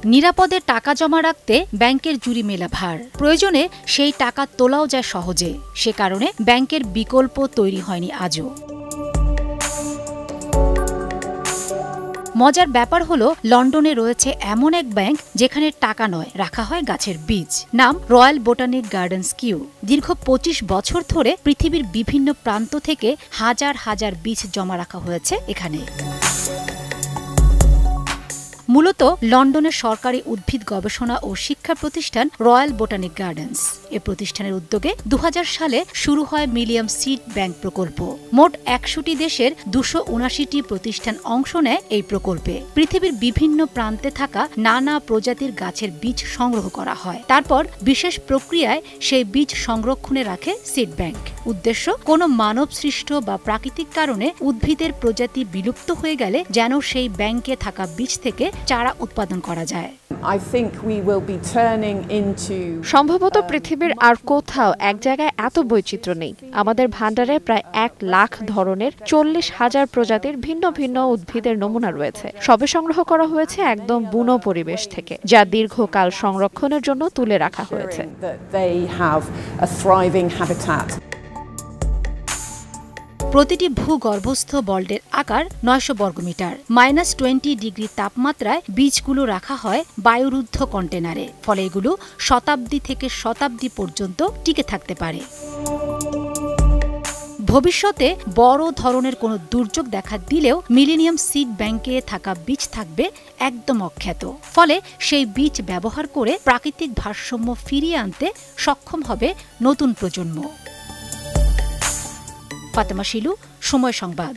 নিরাপদে টাকা জমা রাখতে ব্যাংকের জুরি মেলা ভার, প্রয়োজনে সেই টাকা তোলাও যায় সহজে। সে কারণে ব্যাংকের বিকল্প তৈরি হয়নি আজও। মজার ব্যাপার হলো, লন্ডনে রয়েছে এমন এক ব্যাংক যেখানে টাকা নয়, রাখা হয় গাছের বীজ। নাম রয়্যাল বোটানিক গার্ডেন্স কিউ। দীর্ঘ ২৫ বছর ধরে পৃথিবীর বিভিন্ন প্রান্ত থেকে হাজার হাজার বীজ জমা রাখা হয়েছে এখানে। মূলত লন্ডনের সরকারি উদ্ভিদ গবেষণা ও শিক্ষা প্রতিষ্ঠান রয়্যাল বোটানিক গার্ডেন্স। এ প্রতিষ্ঠানের উদ্যোগে ২০০০ সালে শুরু হয় মিলিয়াম সিড ব্যাংক প্রকল্প। মোট ১০০টি দেশের ২৭৯টি প্রতিষ্ঠান অংশ নেয় এই প্রকল্পে। পৃথিবীর বিভিন্ন প্রান্তে থাকা নানা প্রজাতির গাছের বীজ সংগ্রহ করা হয়। তারপর বিশেষ প্রক্রিয়ায় সেই বীজ সংরক্ষণে রাখে সিড ব্যাংক। উদ্দেশ্য, কোনো মানব সৃষ্ট বা প্রাকৃতিক কারণে উদ্ভিদের প্রজাতি বিলুপ্ত হয়ে গেলে যেন সেই ব্যাংকে থাকা বীজ থেকে চারা উৎপাদন করা যায়। সম্ভবত পৃথিবীর আর কোথাও এক জায়গায় এত বৈচিত্র্য নেই। আমাদের ভান্ডারে প্রায় ১ লাখ ধরনের ৪০,০০০ প্রজাতির ভিন্ন ভিন্ন উদ্ভিদের নমুনা রয়েছে। সবে সংগ্রহ করা হয়েছে একদম বুনো পরিবেশ থেকে, যা দীর্ঘকাল সংরক্ষণের জন্য তুলে রাখা হয়েছে। প্রতিটি ভূগর্ভস্থ বল্ডের আকার ৯০০ বর্গমিটার। -20 ডিগ্রি তাপমাত্রায় বীজগুলো রাখা হয় বায়ুরুদ্ধ কন্টেনারে। ফলে এগুলো শতাব্দী থেকে শতাব্দী পর্যন্ত টিকে থাকতে পারে। ভবিষ্যতে বড় ধরনের কোনো দুর্যোগ দেখা দিলেও মিলেনিয়াম সিড ব্যাংকে থাকা বীজ থাকবে একদম অক্ষত। ফলে সেই বীজ ব্যবহার করে প্রাকৃতিক ভারসাম্য ফিরিয়ে আনতে সক্ষম হবে নতুন প্রজন্ম। ফাতেমা শিলু, সময় সংবাদ।